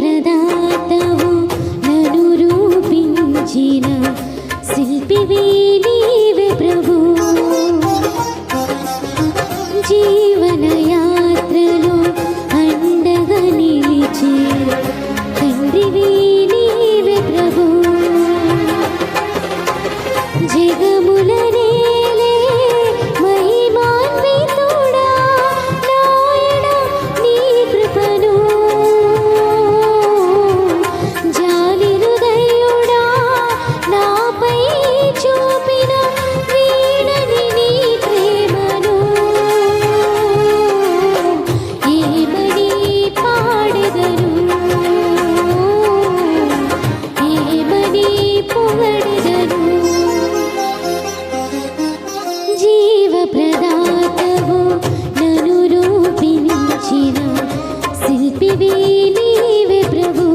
జీవప్రదాతవు నన్ను రూపించిన శిల్పివి నీవే ప్రభు. జీవన యాత్రలో అండగా నిలిచి తండ్రివి నీవే ప్రభు. జగముల నేలే మహిమాన్వితుడా నాయన నీ కృపను జాలి హృదయుడా నాపై చూపిన వీడని నీ ప్రేమను ఏమని పాడెదను ఏమని పొగడెదను. జీవప్రదాతవు నన్ను రూపించిన శిల్పివి నీవే ప్రభు.